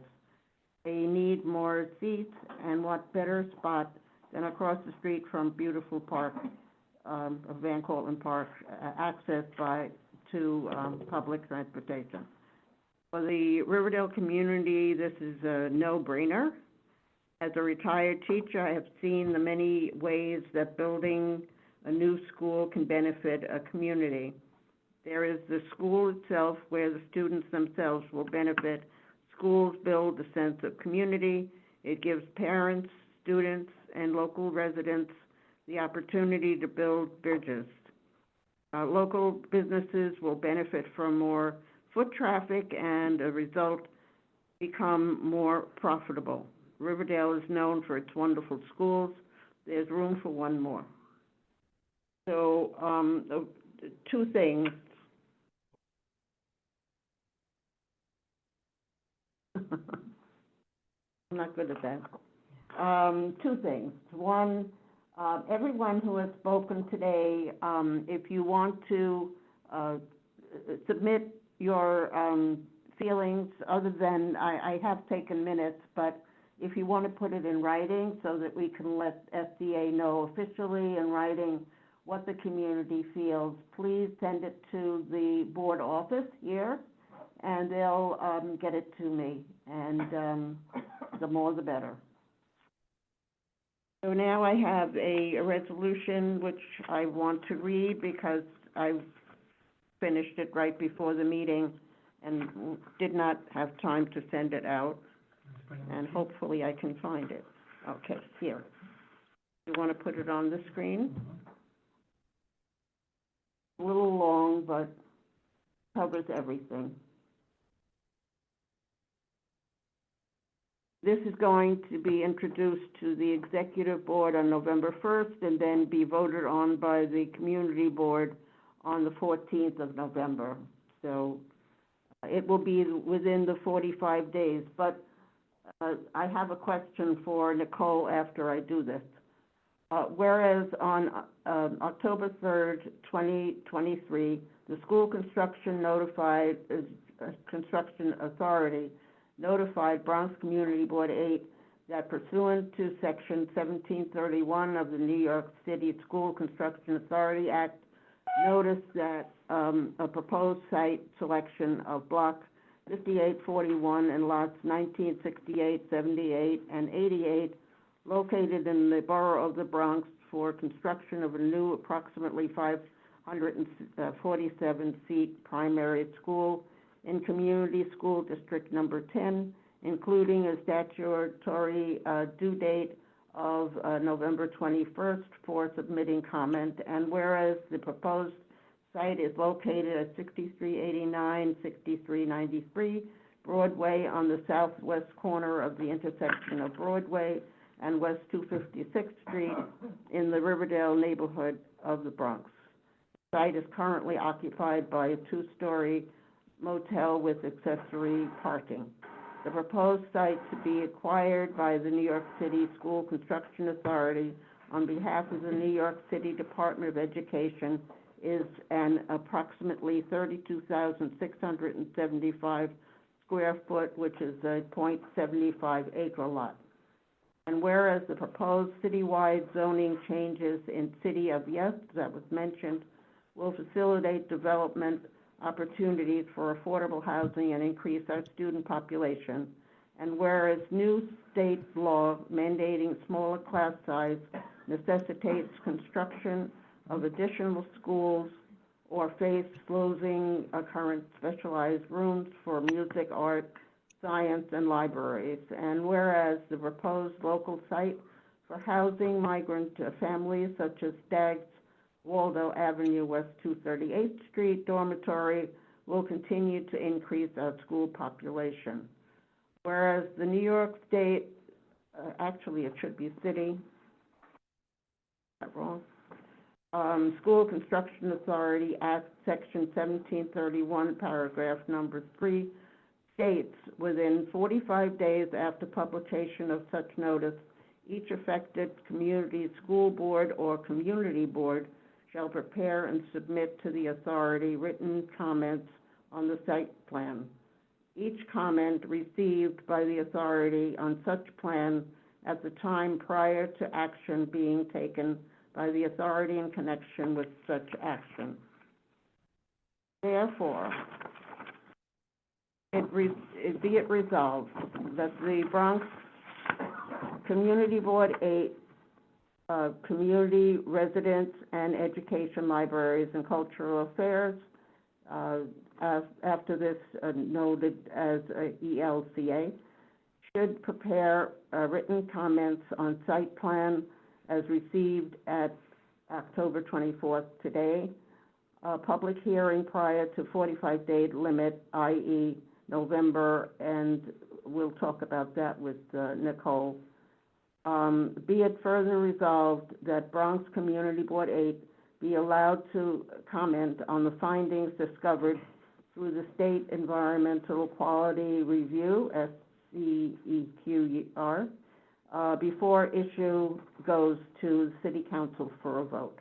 They need more seats, and what better spot than across the street from beautiful park, of Van Cortlandt Park, accessed to public transportation. For the Riverdale community, this is a no-brainer. As a retired teacher, I have seen the many ways that building a new school can benefit a community. There is the school itself, where the students themselves will benefit. Schools build a sense of community. It gives parents, students, and local residents the opportunity to build bridges. Local businesses will benefit from more foot traffic and, as a result, become more profitable. Riverdale is known for its wonderful schools. There's room for one more. So, two things. I'm not good at that. Two things. One, everyone who has spoken today, if you want to submit your feelings, other than, I have taken minutes, but if you want to put it in writing so that we can let SDA know officially in writing what the community feels, please send it to the board office here, and they'll get it to me, and the more the better. So now I have a resolution which I want to read because I finished it right before the meeting and did not have time to send it out, and hopefully I can find it. Okay, here. You want to put it on the screen? A little long, but covers everything. This is going to be introduced to the executive board on November 1st and then be voted on by the community board on the 14th of November. So it will be within the 45 days, but I have a question for Nicole after I do this. Whereas on October 3rd, 2023, the School Construction Construction Authority notified Bronx Community Board 8 that pursuant to Section 1731 of the New York City School Construction Authority Act, noticed that a proposed site selection of Block 5841 and lots 19, 68, 78, and 88 located in the borough of the Bronx for construction of a new approximately 547-seat primary school in Community School District Number 10, including a statutory due date of November 21st for submitting comment. And whereas the proposed site is located at 6389, 6393 Broadway on the southwest corner of the intersection of Broadway and West 256th Street in the Riverdale neighborhood of the Bronx. The site is currently occupied by a two-story motel with accessory parking. The proposed site to be acquired by the New York City School Construction Authority on behalf of the New York City Department of Education is an approximately 32,675 square foot, which is a .75 acre lot. And whereas the proposed citywide zoning changes in City of Yes, that was mentioned, will facilitate development opportunities for affordable housing and increase our student population. And whereas new state law mandating smaller class size necessitates construction of additional schools or face closing current specialized rooms for music, art, science, and libraries. And whereas the proposed local site for housing migrant families such as Staggs Waldo Avenue, West 238th Street dormitory will continue to increase our school population. Whereas the New York State, actually it should be city, wrong. School Construction Authority Act, Section 1731, paragraph number 3, states within 45 days after publication of such notice, each affected community school board or community board shall prepare and submit to the authority written comments on the site plan. Each comment received by the authority on such plan at the time prior to action being taken by the authority in connection with such action. Therefore, be it resolved that the Bronx Community Board 8 Community Residence and Education Libraries and Cultural Affairs, after this noted as ELCA, should prepare written comments on site plan as received at October 24th today. Public hearing prior to 45-day limit, i.e. November, and we'll talk about that with Nicole. Be it further resolved that Bronx Community Board 8 be allowed to comment on the findings discovered through the State Environmental Quality Review, SCEQR, before issue goes to the City Council for a vote.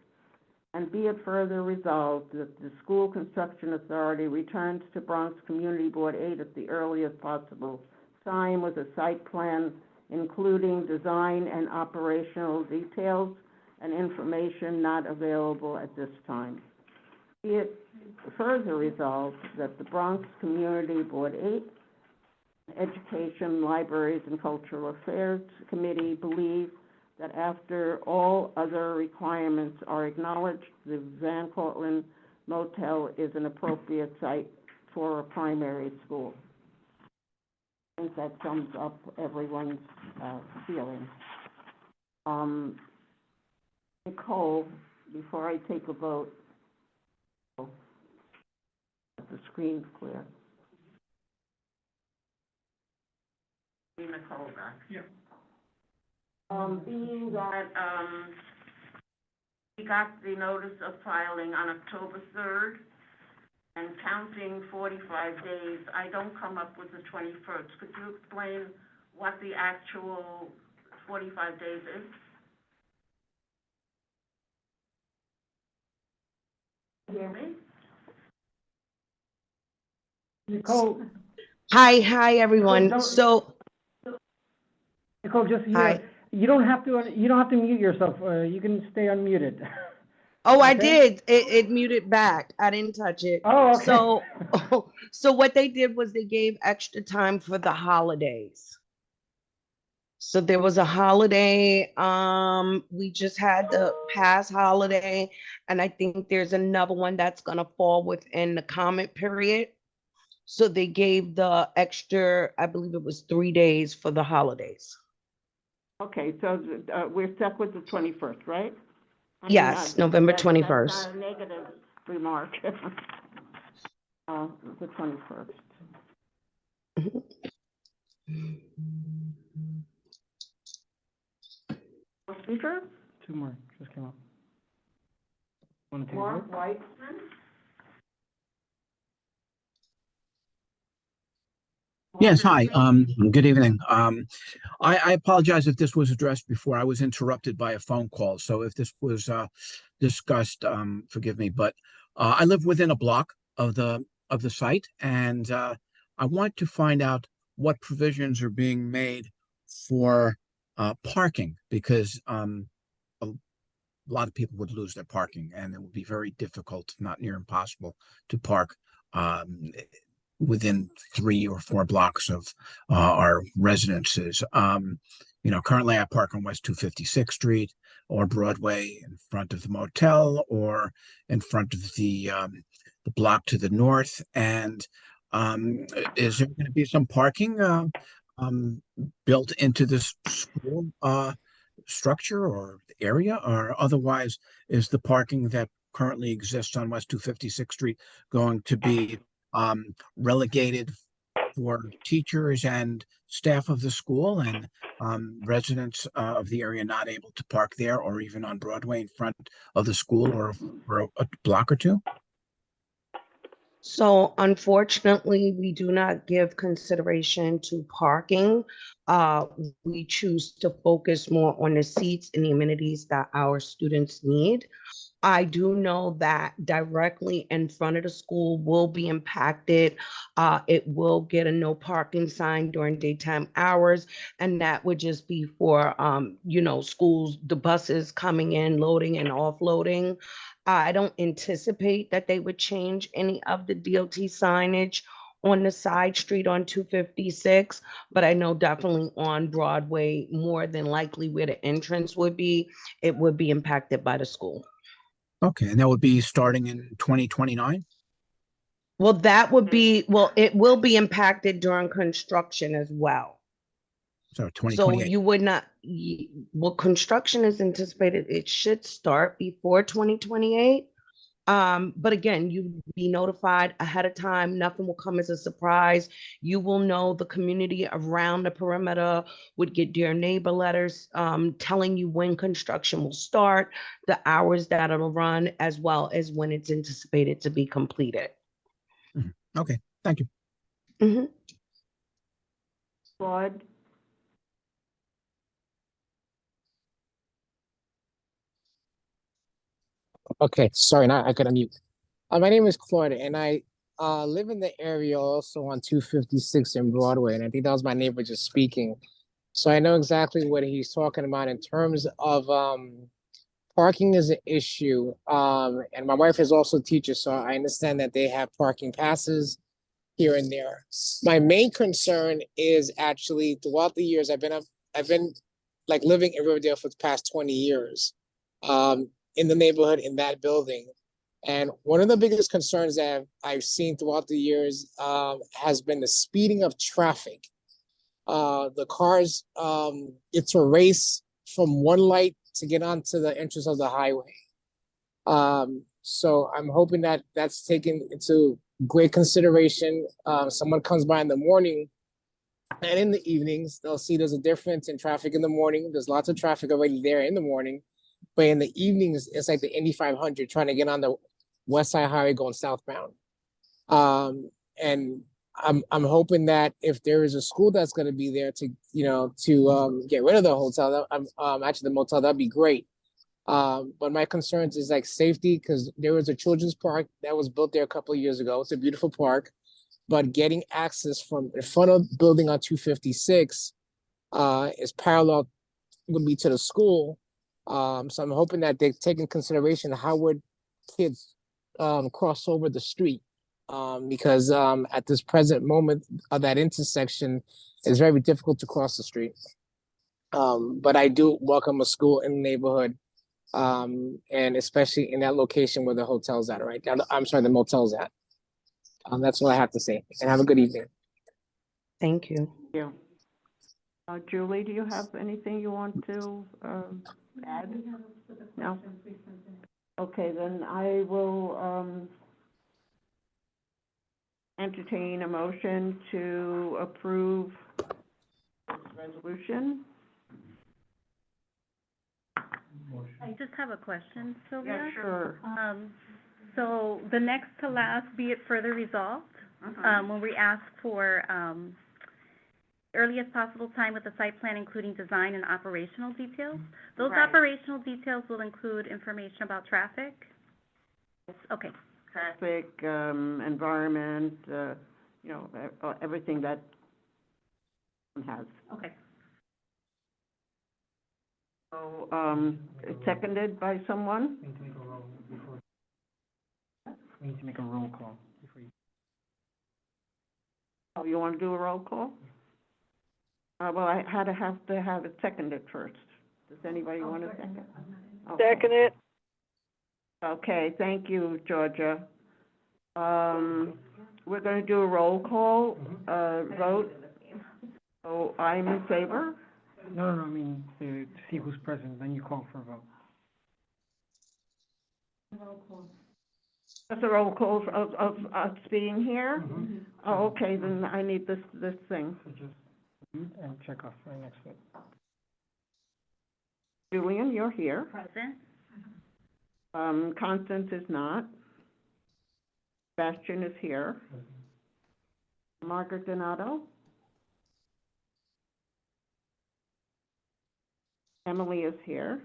And be it further resolved that the School Construction Authority returns to Bronx Community Board 8 at the earliest possible time with a site plan including design and operational details and information not available at this time. Be it further resolved that the Bronx Community Board 8 Education, Libraries, and Cultural Affairs Committee believe that after all other requirements are acknowledged, the Van Cortlandt Motel is an appropriate site for a primary school. I think that sums up everyone's feelings. Nicole, before I take a vote, the screen's clear. Nicole back. Yeah. Being that, we got the notice of filing on October 3rd, and counting 45 days, I don't come up with the 21st. Could you explain what the actual 45 days is? Hear me? Nicole, Hi, everyone. Don't- So, Nicole, just, hi. you don't have to mute yourself. You can stay unmuted. Oh, I Okay. did. It muted back. I didn't touch it. Oh, okay. So, so what they did was they gave extra time for the holidays. So there was a holiday, we just had the past holiday, and I think there's another one that's gonna fall within the comment period. So they gave the extra, I believe it was 3 days for the holidays. Okay, so, we're stuck with the 21st, right? I mean, Yes, November that's 21st. not a negative remark. The 21st. Speaker? Two more just came up. Want to take a Mark vote? Weitzman? Yes, hi, good evening. I apologize if this was addressed before. I was interrupted by a phone call, so if this was discussed, forgive me, but I live within a block of the site, and I want to find out what provisions are being made for parking, because a lot of people would lose their parking, and it would be very difficult, if not near impossible, to park within 3 or 4 blocks of our residences. Currently I park on West 256th Street or Broadway in front of the motel or in front of the block to the north. And is there going to be some parking built into this school structure or area, or otherwise is the parking that currently exists on West 256th Street going to be relegated for teachers and staff of the school, and residents of the area not able to park there or even on Broadway in front of the school or for a block or two? So unfortunately, we do not give consideration to parking. We choose to focus more on the seats and the amenities that our students need. I do know that directly in front of the school will be impacted. It will get a no parking sign during daytime hours, and that would just be for, schools, the buses coming in, loading and offloading. I don't anticipate that they would change any of the DOT signage on the side street on 256, but I know definitely on Broadway, more than likely where the entrance would be, it would be impacted by the school. Okay, and that would be starting in 2029? Well, it will be impacted during construction as well. So So 2028. you would not, construction is anticipated, it should start before 2028. But again, you be notified ahead of time. Nothing will come as a surprise. You will know, the community around the perimeter would get Dear Neighbor letters, telling you when construction will start, the hours that it'll run, as well as when it's anticipated to be completed. Okay, thank you. Mhm. Claude? Okay, sorry, now I could unmute. My name is Claude, and I live in the area also on 256 in Broadway, and I think that was my neighbor just speaking. So I know exactly what he's talking about in terms of parking is an issue. And my wife is also a teacher, so I understand that they have parking passes here and there. My main concern is actually throughout the years I've been like living in Riverdale for the past 20 years. In the neighborhood, in that building. And one of the biggest concerns that I've seen throughout the years has been the speeding of traffic. The cars, it's a race from one light to get onto the entrance of the highway. So I'm hoping that that's taken into great consideration. Someone comes by in the morning and in the evenings, they'll see there's a difference in traffic in the morning. There's lots of traffic already there in the morning. But in the evenings, it's like the Indy 500 trying to get on the West Side Highway going southbound. And I'm hoping that if there is a school that's going to be there to get rid of the hotel, actually the motel, that'd be great. But my concerns is like safety, because there was a children's park that was built there a couple of years ago. It's a beautiful park, but getting access from in front of the building on 256 is parallel would be to the school. So I'm hoping that they take in consideration how would kids cross over the street. Because at this present moment of that intersection, it's very difficult to cross the street. But I do welcome a school in the neighborhood, and especially in that location where the hotel's at, right? I'm sorry, the motel's at. That's all I have to say, and have a good evening. Thank you. Yeah. Julie, do you have anything you want to, add? No? Okay, then I will, entertain a motion to approve this resolution. I just have a question, Sylvia. Yeah, sure. So the next to last, be it further resolved, when we ask for, earliest possible time with the site plan, including design and operational details, those Right. operational details will include information about traffic? Okay. Traffic, environment, everything that has. Okay. So, it's seconded by someone? We need to make a roll call before you. Oh, you want to do a roll call? Well, I have to have it seconded first. Does anybody want to second? Okay. Second it. Okay, thank you, Georgia. We're gonna do a roll call, vote. So I'm in favor? No, I mean, to see who's present, then you call for a vote. That's a roll call of us being here? Oh, okay, then I need this thing. So just mute and check off right next to it. Julian, you're here. Present. Constance is not. Sebastian is here. Margaret Donato. Emily is here.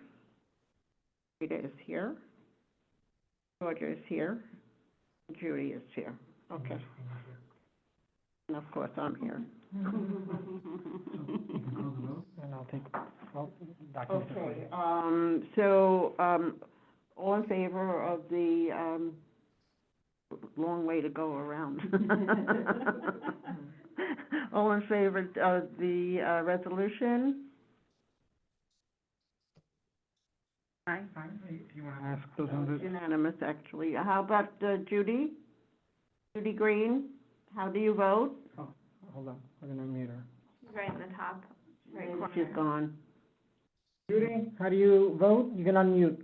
Rita is here. Georgia is here. Judy is here. Okay. And of course, I'm here. And I'll take, documents. Okay, all in favor of the, long way to go around. All in favor of the, resolution? Aye. If you want to ask those others. Unanimous, actually. How about, Judy? Judy Green, how do you vote? Oh, hold on, we're gonna mute her. Right in the top, right Maybe corner. she's gone. Judy, how do you vote? You can unmute.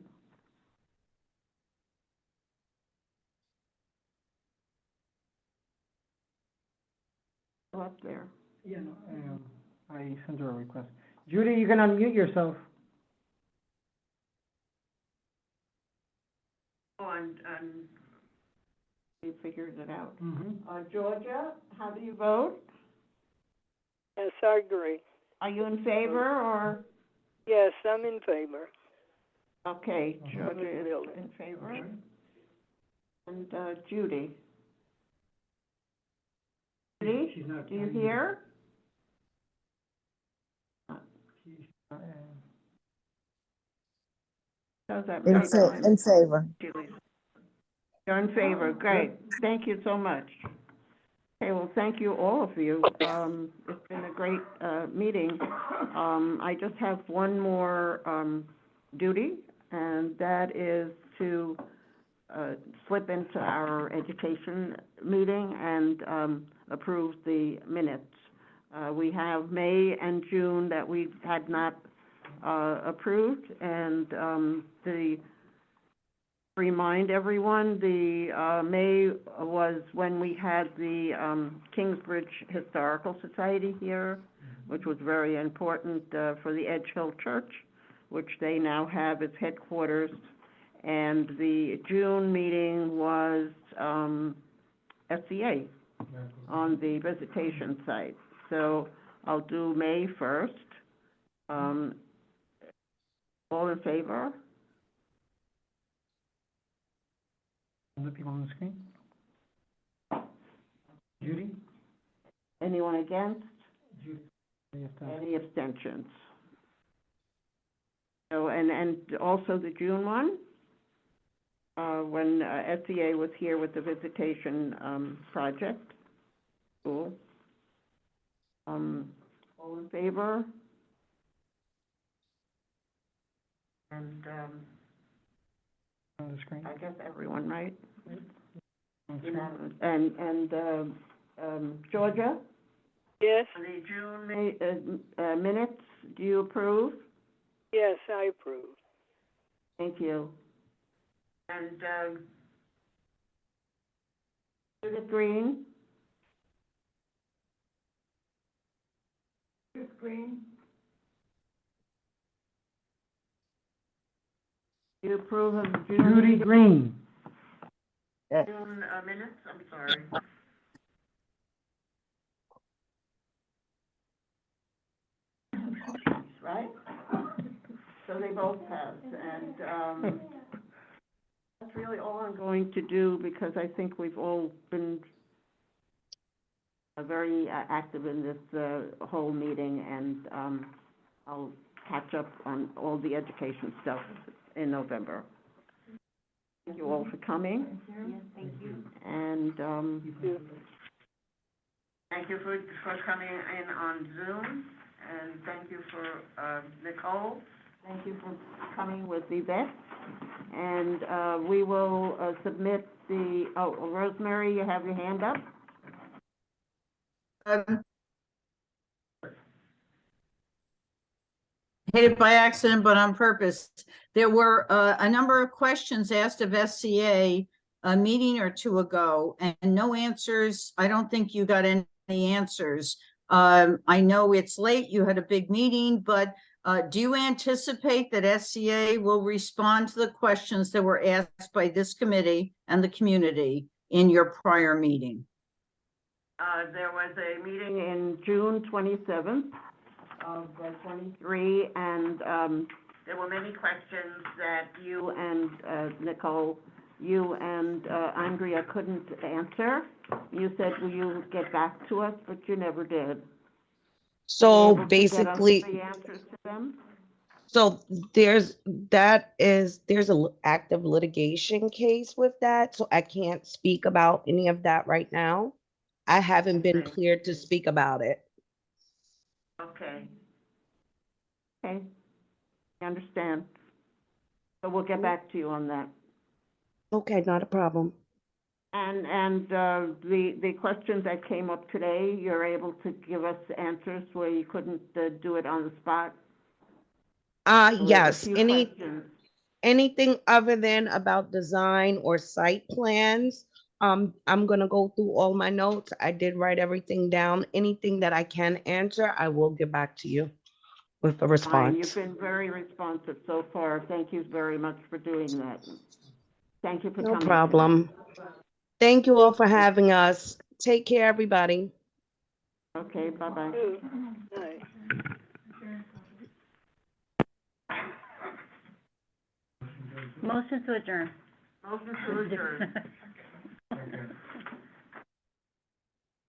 Go up there. Yeah, no, I sent her a request. Judy, you can unmute yourself. Oh, and he figures it out. Mm-hmm. Georgia, how do you vote? Yes, I agree. Are you in favor, or? Yes, I'm in favor. Okay, Georgia is in favor. And, Judy? Judy, She's not do you unmuted. hear? How's that? In favor. Julie's. You're in favor, great. Thank you so much. Okay, well, thank you, all of you. It's been a great, meeting. I just have one more, duty, and that is to, slip into our education meeting and, approve the minutes. We have May and June that we had not, approved, and, remind everyone, the, May was when we had the, Kingsbridge Historical Society here, which was very important, for the Edge Hill Church, which they now have its headquarters. And the June meeting was, SCA on the visitation site. So I'll do May 1st. All in favor? The people on the screen. Judy? Anyone against? Judy. You have to- Any abstentions? So, and also the June one, when SEA was here with the visitation project. Cool. All in favor? And, On the screen. I guess everyone, right? On the screen. And, Georgia, Yes, the June minutes, do you approve? yes, I approve. Thank you. And, Judith Green? Judith Green? Do you approve of the June? Judy meeting? Green. June, minutes, I'm sorry. Right? So they both passed, and, that's really all I'm going to do, because I think we've all been very active in this, whole meeting, and, I'll catch up on all the education stuff in November. Thank you all for coming. Yes, thank you. And, thank you for coming in on Zoom, and thank you for, Nicole. Thank you for coming with Yvette. And, we will, submit the, Rosemary, you have your hand up? Hit it by accident, but on purpose. There were a number of questions asked of SCA a meeting or two ago, and no answers. I don't think you got any answers. I know it's late, you had a big meeting, but do you anticipate that SCA will respond to the questions that were asked by this committee and the community in your prior meeting? There was a meeting in June 27th of 23, and there were many questions that you and Nicole, you and Andrea couldn't answer. You said, will you get back to us, but you never did. So Able to get us basically, the answers to them? so there's a active litigation case with that, so I can't speak about any of that right now. I haven't been Okay. cleared to speak about it. Okay. Okay, I understand. So we'll get back to you on that. Okay, not a problem. And the questions that came up today, you're able to give us answers where you couldn't do it on the spot? There was a Yes, few questions. anything other than about design or site plans. I'm gonna go through all my notes. I did write everything down. Anything that I can answer, I will get back to you with a Fine, response. you've been very responsive so far. Thank you very much for doing that. Thank you for No coming. problem. Thank you all for having us. Take care, everybody. Okay, bye-bye. Nice. Motion to adjourn. Motion to adjourn.